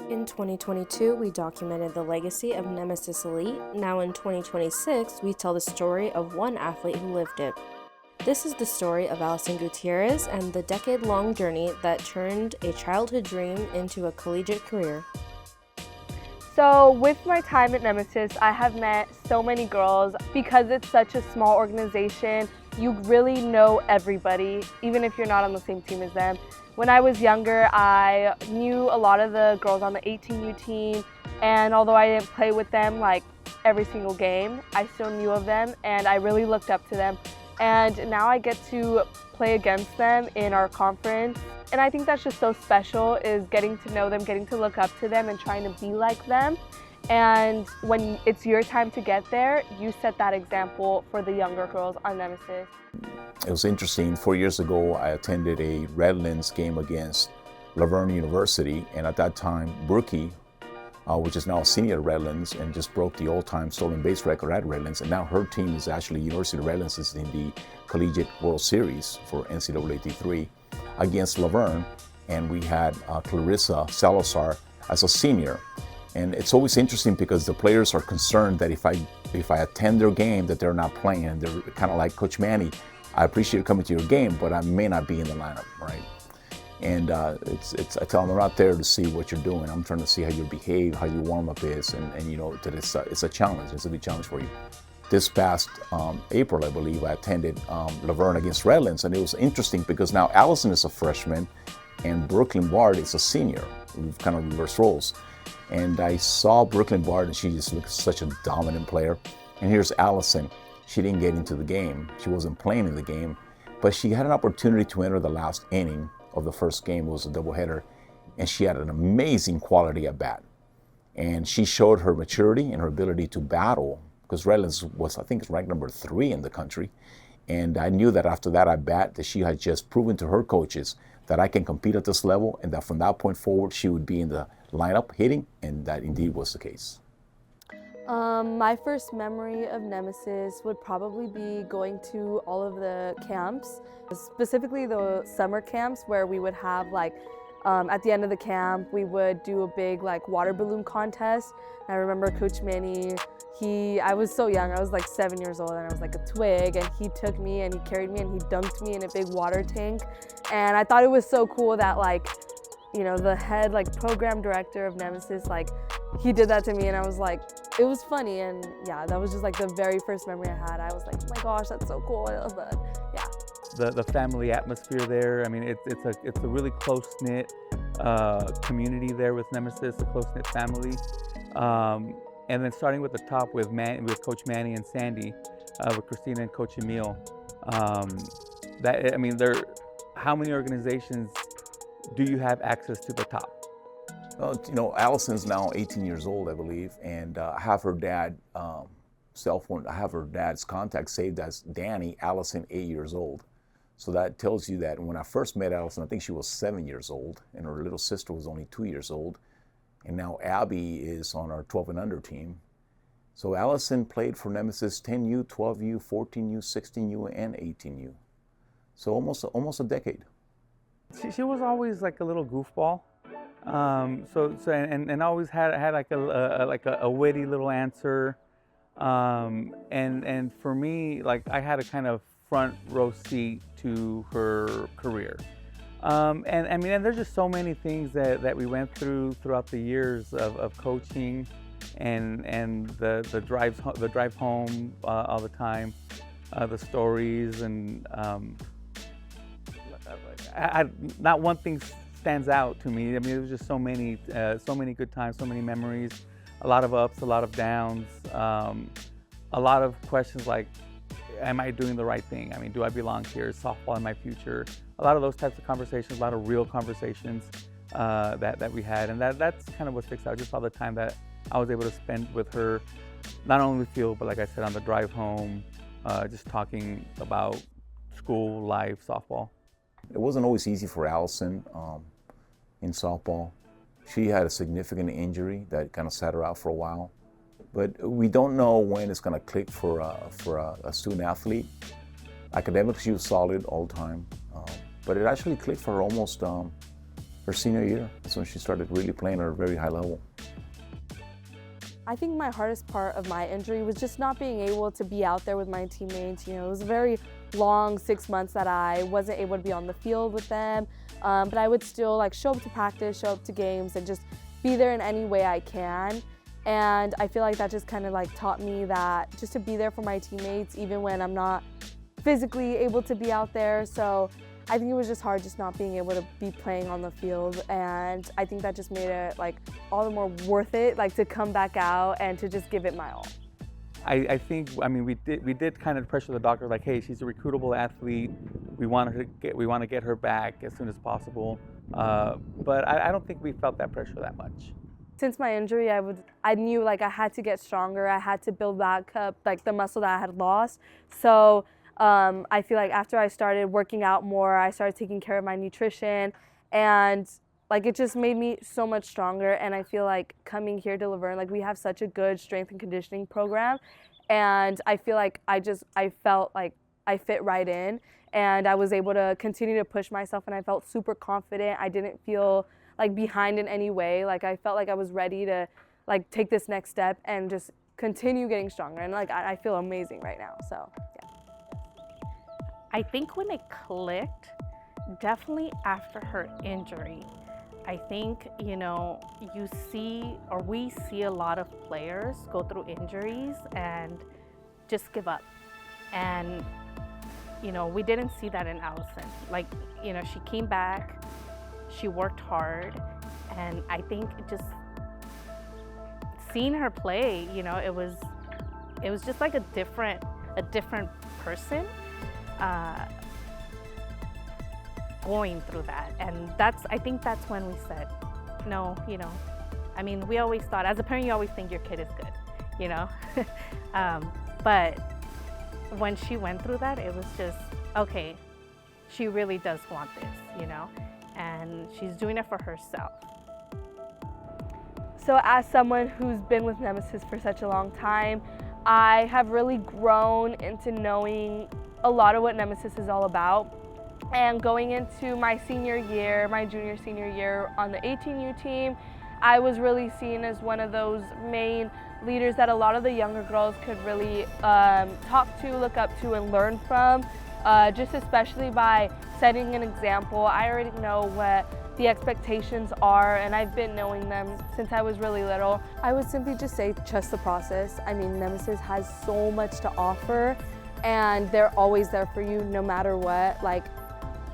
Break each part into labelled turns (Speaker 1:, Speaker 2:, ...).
Speaker 1: In 2022, we documented the legacy of Nemesis Elite. Now in 2026, we tell the story of one athlete who lived it. This is the story of Allison Gutierrez and the decade-long journey that turned a childhood dream into a collegiate career.
Speaker 2: So with my time at Nemesis, I have met so many girls. Because it's such a small organization, you really know everybody, even if you're not on the same team as them. When I was younger, I knew a lot of the girls on the 18U team, and although I didn't play with them like every single game, I still knew of them and I really looked up to them. And now I get to play against them in our conference. And I think that's just so special, is getting to know them, getting to look up to them and trying to be like them. And when it's your time to get there, you set that example for the younger girls on Nemesis.
Speaker 3: It was interesting. 4 years ago, I attended a Redlands game against Laverne University, and at that time, Brookie, which is now a senior at Redlands, and just broke the all-time stolen base record at Redlands, and now her team is actually University of Redlands is in the Collegiate World Series for NCAA D3 against Laverne, and we had Clarissa Salazar as a senior. And it's always interesting because the players are concerned that if I attend their game that they're not playing, and they're kind of like, Coach Manny, I appreciate you coming to your game, but I may not be in the lineup, right? And I tell them, I'm not there to see what you're doing. I'm trying to see how you behave, how your warm-up is, and you know that it's a challenge. It's a big challenge for you. This past April, I believe, I attended Laverne against Redlands, and it was interesting because now Allison is a freshman and Brooklyn Bard is a senior. We've kind of reversed roles. And I saw Brooklyn Bard, and she just looks such a dominant player. And here's Allison. She didn't get into the game. She wasn't playing in the game, but she had an opportunity to enter the last inning of the first game. It was a doubleheader, and she had an amazing quality at bat. And she showed her maturity and her ability to battle, because Redlands was, I think, ranked number 3 in the country. And I knew that after that at bat, that she had just proven to her coaches that I can compete at this level, and that from that point forward, she would be in the lineup hitting, and that indeed was the case.
Speaker 2: My first memory of Nemesis would probably be going to all of the camps, specifically the summer camps where we would have at the end of the camp, we would do a big water balloon contest. And I remember Coach Manny, I was so young, I was like 7 years old, and I was like a twig, and he took me and he carried me and he dunked me in a big water tank. And I thought it was so cool that the head program director of Nemesis, he did that to me, and I was like, it was funny. And yeah, that was just the very first memory I had. I was like, oh my gosh, that's so cool. But yeah.
Speaker 4: The family atmosphere there, I mean, it's a really close-knit community there with Nemesis, a close-knit family. And then starting with the top with Coach Manny and Sandy, with Christina and Coach Emil. How many organizations do you have access to the top?
Speaker 3: Allison's now 18 years old, I believe, and I have her dad's cell phone. I have her dad's contact saved as Danny Allison, 8 years old. So that tells you that when I first met Allison, I think she was 7 years old, and her little sister was only 2 years old. And now Abby is on our 12 and under team. So Allison played for Nemesis 10U, 12U, 14U, 16U, and 18U. So almost a decade.
Speaker 4: She was always like a little goofball. And always had a witty little answer. And for me, I had a kind of front row seat to her career. And there's just so many things that we went throughout the years of coaching, and the drive home all the time, the stories, and not one thing stands out to me. I mean, it was just so many good times, so many memories, a lot of ups, a lot of downs, a lot of questions like, am I doing the right thing? I mean, do I belong here? Is softball in my future? A lot of those types of conversations, a lot of real conversations that we had. And that's kind of what sticks out, just all the time that I was able to spend with her, not only the field, but like I said, on the drive home, just talking about school, life, softball.
Speaker 3: It wasn't always easy for Allison in softball. She had a significant injury that kind of sat her out for a while. But we don't know when it's going to click for a student athlete. Academically, she was solid all the time. But it actually clicked for her almost her senior year. That's when she started really playing at a very high level.
Speaker 2: I think my hardest part of my injury was just not being able to be out there with my teammates. You know, it was a very long 6 months that I wasn't able to be on the field with them, but I would still like show up to practice, show up to games, and just be there in any way I can. And I feel like that just kind of like taught me that just to be there for my teammates even when I'm not physically able to be out there. So I think it was just hard just not being able to be playing on the field, and I think that just made it like all the more worth it, like to come back out and to just give it my all.
Speaker 4: I think, I mean, we did kind of pressure the doctor, like, hey, she's a recruitable athlete. We want to get her back as soon as possible. But I don't think we felt that pressure that much.
Speaker 2: Since my injury, I knew like I had to get stronger. I had to build back up like the muscle that I had lost. So I feel like after I started working out more, I started taking care of my nutrition, and like it just made me so much stronger. And I feel like coming here to Laverne, like we have such a good strength and conditioning program, and I feel like I felt like I fit right in, and I was able to continue to push myself, and I felt super confident. I didn't feel like behind in any way. Like I felt like I was ready to like take this next step and just continue getting stronger, and like I feel amazing right now. So yeah.
Speaker 5: I think when it clicked, definitely after her injury. I think, you know, you see, or we see a lot of players go through injuries and just give up. And, you know, we didn't see that in Allison. Like, you know, she came back, she worked hard, and I think just seeing her play, you know, it was just like a different person. Going through that, and I think that's when we said, no, you know, I mean, we always thought, as a parent, you always think your kid is good, you know, but when she went through that, it was just, okay, she really does want this, you know, and she's doing it for herself.
Speaker 2: So as someone who's been with Nemesis for such a long time, I have really grown into knowing a lot of what Nemesis is all about. And going into my senior year, my junior senior year on the 18U team, I was really seen as one of those main leaders that a lot of the younger girls could really talk to, look up to, and learn from, just especially by setting an example. I already know what the expectations are, and I've been knowing them since I was really little. I would simply just say trust the process. I mean, Nemesis has so much to offer, and they're always there for you no matter what. Like,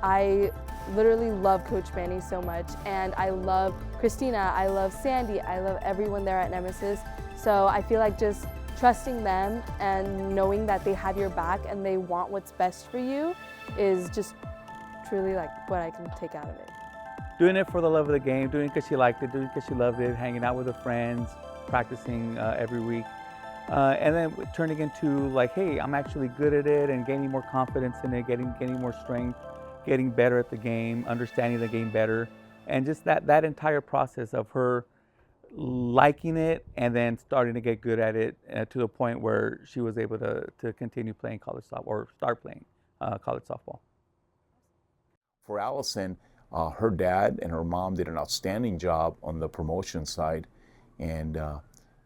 Speaker 2: I literally love Coach Manny so much, and I love Christina, I love Sandy, I love everyone there at Nemesis. So I feel like just trusting them and knowing that they have your back and they want what's best for you is just truly like what I can take out of it.
Speaker 4: Doing it for the love of the game, doing it because she liked it, doing it because she loved it, hanging out with her friends, practicing every week. And then turning into like, hey, I'm actually good at it, and gaining more confidence in it, gaining more strength, getting better at the game, understanding the game better, and just that entire process of her liking it and then starting to get good at it to the point where she was able to continue playing college softball, or start playing college softball.
Speaker 3: For Allison, her dad and her mom did an outstanding job on the promotion side, and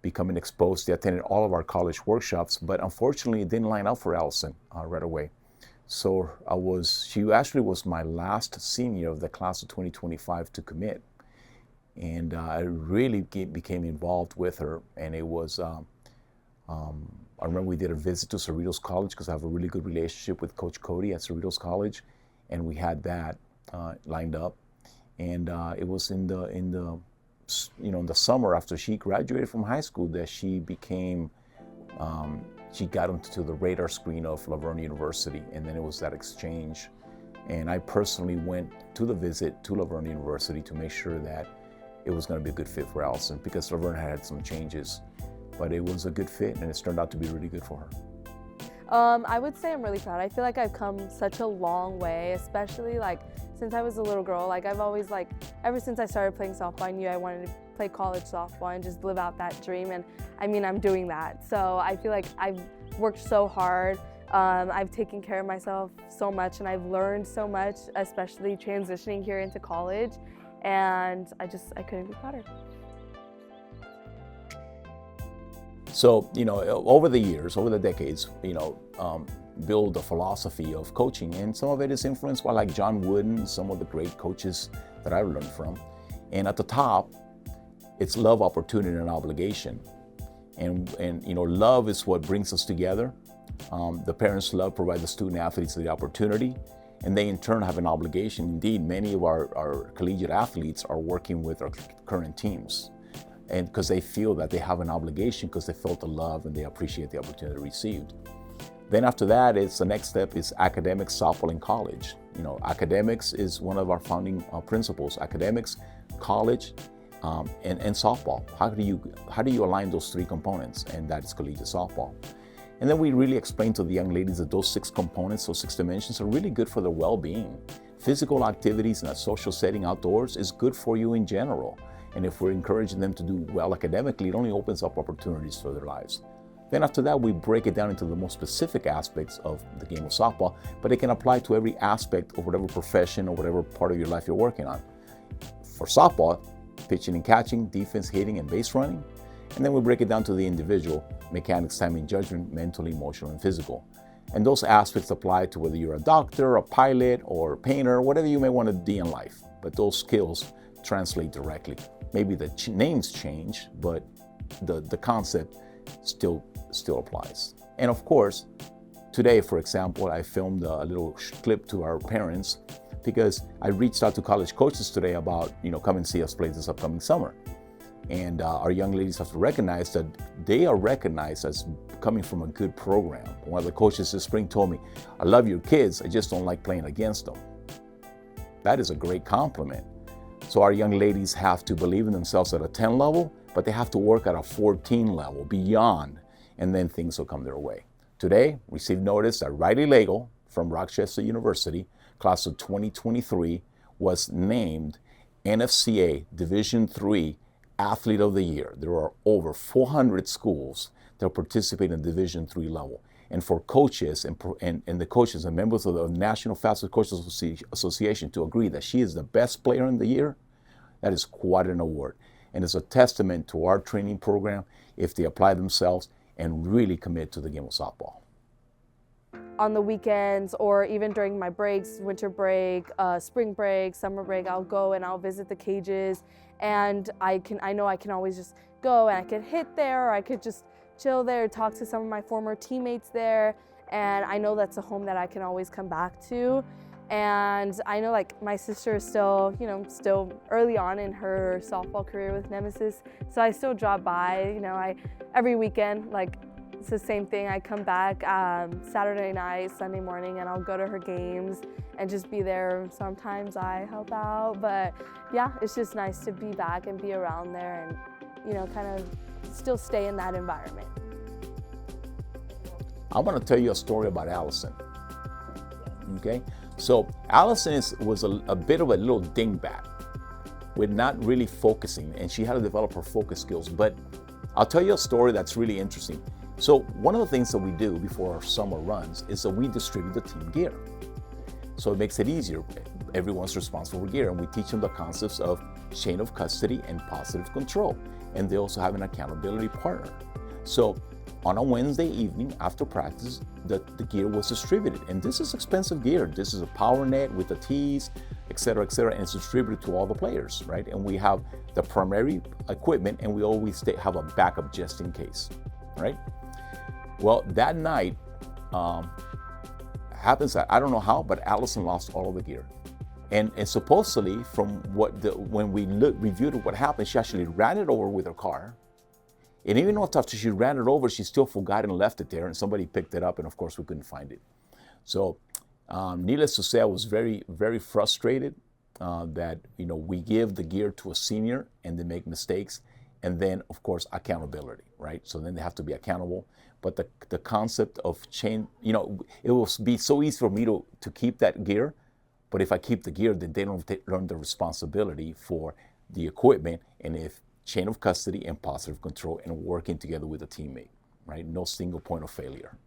Speaker 3: becoming exposed. They attended all of our college workshops, but unfortunately it didn't line up for Allison right away. So she actually was my last senior of the class of 2025 to commit. And I really became involved with her. And it was, I remember we did a visit to Cerritos College because I have a really good relationship with Coach Cody at Cerritos College. And we had that lined up. And it was in the summer after she graduated from high school that she became, she got onto the radar screen of Laverne University, and then it was that exchange. And I personally went to the visit to Laverne University to make sure that it was going to be a good fit for Allison, because Laverne had some changes, but it was a good fit, and it's turned out to be really good for her.
Speaker 2: I would say I'm really proud. I feel like I've come such a long way, especially like since I was a little girl. Like I've always ever since I started playing softball, I knew I wanted to play college softball and just live out that dream. And I mean, I'm doing that. So I feel like I've worked so hard. I've taken care of myself so much, and I've learned so much, especially transitioning here into college. and I couldn't be prouder.
Speaker 3: So, over the years, over the decades, build a philosophy of coaching, and some of it is influenced by like John Wooden, some of the great coaches that I've learned from. And at the top, it's love, opportunity, and obligation. And love is what brings us together. The parents' love provides the student athletes the opportunity, and they in turn have an obligation. Indeed, many of our collegiate athletes are working with our current teams, and because they feel that they have an obligation because they felt the love and they appreciate the opportunity received. Then after that, the next step is academics, softball, and college. Academics is one of our founding principles. Academics, college, and softball. How do you align those three components? And that is collegiate softball. And then we really explain to the young ladies that those 6 components, those 6 dimensions, are really good for their well-being. Physical activities in a social setting outdoors is good for you in general. And if we're encouraging them to do well academically, it only opens up opportunities for their lives. Then after that, we break it down into the most specific aspects of the game of softball, but it can apply to every aspect of whatever profession or whatever part of your life you're working on. For softball, pitching and catching, defense, hitting, and base running. And then we break it down to the individual, mechanics, timing, judgment, mental, emotional, and physical. And those aspects apply to whether you're a doctor, a pilot, or a painter, whatever you may want to be in life. But those skills translate directly. Maybe the names change, but the concept still applies. And of course, today, for example, I filmed a little clip to our parents because I reached out to college coaches today about, come and see us play this upcoming summer. And our young ladies have to recognize that they are recognized as coming from a good program. One of the coaches this spring told me, I love your kids, I just don't like playing against them. That is a great compliment. So our young ladies have to believe in themselves at a 10 level, but they have to work at a 14 level beyond, and then things will come their way. Today, received notice that Riley Legel from Rochester University, class of 2023, was named NFCA Division III Athlete of the Year. There are over 400 schools that participate in Division III level. And for coaches and the coaches and members of the National Fastpitch Coaches Association to agree that she is the best player in the year, that is quite an award. And it's a testament to our training program if they apply themselves and really commit to the game of softball.
Speaker 2: On the weekends or even during my breaks, winter break, spring break, summer break, I'll go and I'll visit the cages, and I know I can always just go and I could hit there, or I could just chill there, talk to some of my former teammates there, and I know that's a home that I can always come back to. And I know like my sister is still early on in her softball career with Nemesis, so I still drop by, every weekend, like it's the same thing. I come back Saturday night, Sunday morning, and I'll go to her games and just be there. Sometimes I help out, but yeah, it's just nice to be back and be around there and, kind of still stay in that environment.
Speaker 3: I want to tell you a story about Allison. Okay, so Allison was a bit of a little dingbat with not really focusing, and she had to develop her focus skills. But I'll tell you a story that's really interesting. So one of the things that we do before our summer runs is that we distribute the team gear. So it makes it easier. Everyone's responsible for gear, and we teach them the concepts of chain of custody and positive control. And they also have an accountability partner. So on a Wednesday evening after practice, the gear was distributed. And this is expensive gear. This is a power net with the tees, et cetera, and it's distributed to all the players, right? And we have the primary equipment, and we always have a backup just in case, right? Well, that night, happens that I don't know how, but Allison lost all of the gear. And supposedly, from when we reviewed what happened, she actually ran it over with her car. And even though after she ran it over, she still forgot and left it there, and somebody picked it up, and of course we couldn't find it. So needless to say, I was very, very frustrated that we give the gear to a senior and they make mistakes, and then of course accountability, right? So then they have to be accountable. But the concept of chain, it will be so easy for me to keep that gear, but if I keep the gear, then they don't learn the responsibility for the equipment, and if chain of custody and positive control and working together with a teammate, right? No single point of failure.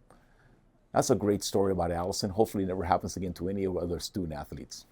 Speaker 3: That's a great story about Allison. Hopefully it never happens again to any of our other student athletes.